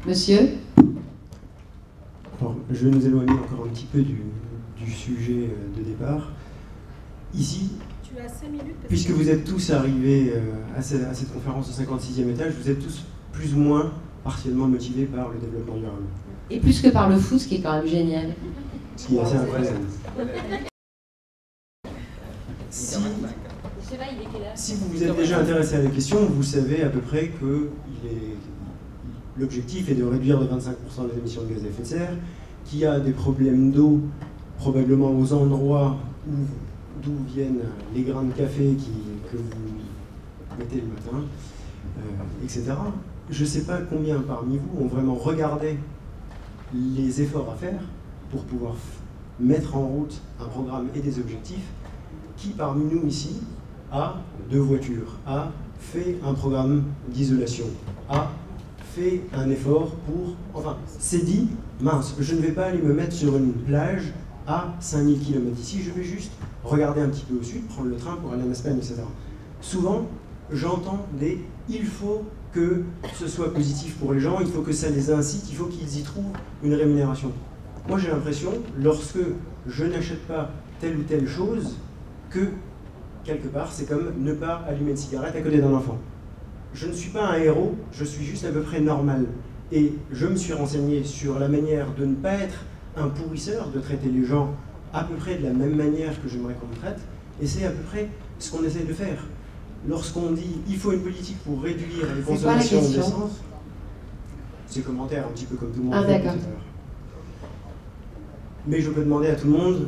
Monsieur? Alors, je vais nous éloigner encore un petit peu du sujet de départ. Ici, tu as 5 minutes puisque vous êtes tous arrivés à cette conférence au 56e étage, vous êtes tous plus ou moins partiellement motivés par le développement durable. Et plus que par le foot, ce qui est quand même génial. Ce qui est assez incroyable. Si vous vous êtes déjà intéressé à la question, vous savez à peu près que l'objectif est de réduire de 25% les émissions de gaz à effet de serre, qu'il y a des problèmes d'eau probablement aux endroits d'où viennent les grains de café que vous mettez le matin, etc. Je ne sais pas combien parmi vous ont vraiment regardé les efforts à faire pour pouvoir mettre en route un programme et des objectifs. Qui parmi nous ici a 2 voitures, a fait un programme d'isolation, a fait un effort pour... Enfin, c'est dit, mince, je ne vais pas aller me mettre sur une plage à 5000 km d'ici, je vais juste regarder un petit peu au sud, prendre le train pour aller en Espagne, etc. Souvent, j'entends des « il faut que ce soit positif pour les gens, il faut que ça les incite, il faut qu'ils y trouvent une rémunération ». Moi, j'ai l'impression, lorsque je n'achète pas telle ou telle chose, que, quelque part, c'est comme ne pas allumer une cigarette à côté d'un enfant. Je ne suis pas un héros, je suis juste à peu près normal. Et je me suis renseigné sur la manière de ne pas être un pourrisseur, de traiter les gens à peu près de la même manière que j'aimerais qu'on me traite, et c'est à peu près ce qu'on essaie de faire. Lorsqu'on dit il faut une politique pour réduire les consommations d'essence, c'est commentaire un petit peu comme tout le monde fait tout à l'heure. Mais je peux demander à tout le monde,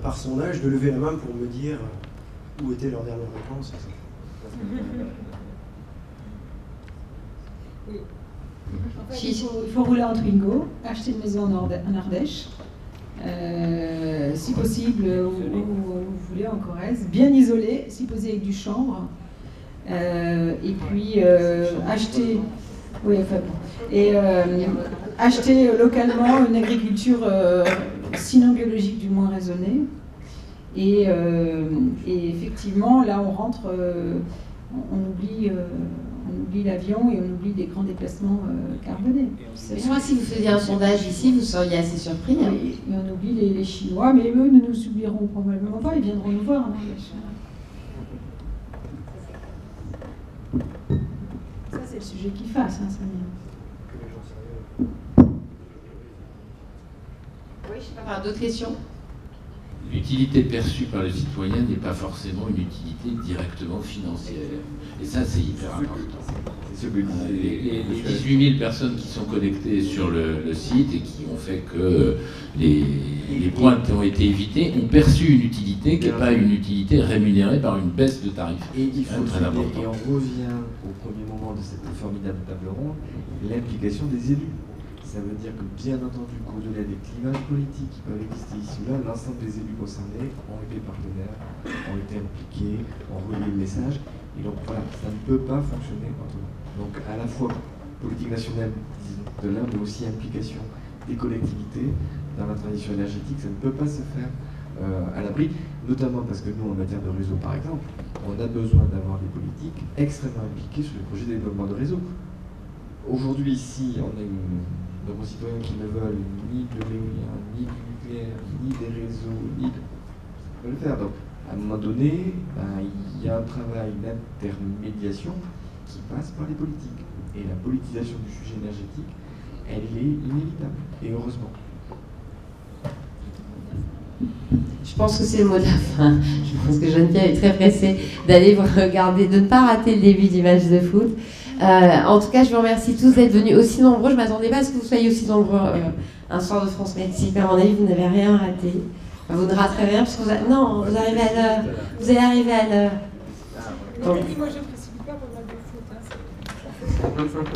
par son âge, de lever la main pour me dire où était leur dernière réponse. Oui. En fait, il faut rouler en Twingo, acheter une maison en Ardèche, si possible, où vous voulez, en Corrèze, bien isolé, si possible avec du chanvre, et puis acheter... Oui, enfin bon. Et acheter localement une agriculture, sinon biologique, du moins raisonnée. Et effectivement, là, on rentre, on oublie l'avion et on oublie des grands déplacements carbonés. Je crois que si vous faisiez un sondage ici, vous seriez assez surpris. Hein. Oui, et on oublie les Chinois, mais eux ne nous oublieront probablement pas, ils viendront nous voir. Ça, c'est le sujet qui fasse, hein, Samir. Oui, je sais pas, d'autres questions? L'utilité perçue par le citoyen n'est pas forcément une utilité directement financière. Et ça, c'est hyper important. Les 18 000 personnes qui sont connectées sur le site et qui ont fait que les pointes ont été évitées ont perçu une utilité qui n'est pas une utilité rémunérée par une baisse de tarifs. Et il faut très important. Et on revient au premier moment de cette formidable table ronde, l'implication des élus. Ça veut dire que, bien entendu, qu'au-delà des clivages politiques qui peuvent exister ici ou là, l'ensemble des élus concernés ont été partenaires, ont été impliqués, ont relayé le message. Et donc voilà, ça ne peut pas fonctionner autrement. Donc à la fois politique nationale, disons, de l'un, mais aussi implication des collectivités dans la transition énergétique, ça ne peut pas se faire à l'abri, notamment parce que nous, en matière de réseau, par exemple, on a besoin d'avoir des politiques extrêmement impliquées sur les projets de développement de réseau. Aujourd'hui, ici, on a nos concitoyens qui ne veulent ni de l'éolien, ni du nucléaire, ni des réseaux, ni de... On peut le faire. Donc, à un moment donné, il y a un travail d'intermédiation qui passe par les politiques. Et la politisation du sujet énergétique, elle est inévitable. Et heureusement. Je pense que c'est le mot de la fin. Je pense que Geneviève est très pressée d'aller vous regarder, de ne pas rater le début du match de foot. En tout cas, je vous remercie tous d'être venus aussi nombreux. Je ne m'attendais pas à ce que vous soyez aussi nombreux un soir de France Médecine. À mon avis, vous n'avez rien raté. Vous ne raterez rien parce que non, vous arrivez à l'heure. Vous allez arriver à l'heure. Moi, je ne précipite pas pour le match de foot.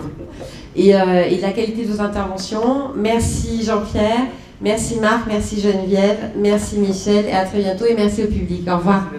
Et la qualité de vos interventions. Merci Jean-Pierre, merci Marc, merci Geneviève, merci Michel et à très bientôt et merci au public. Au revoir.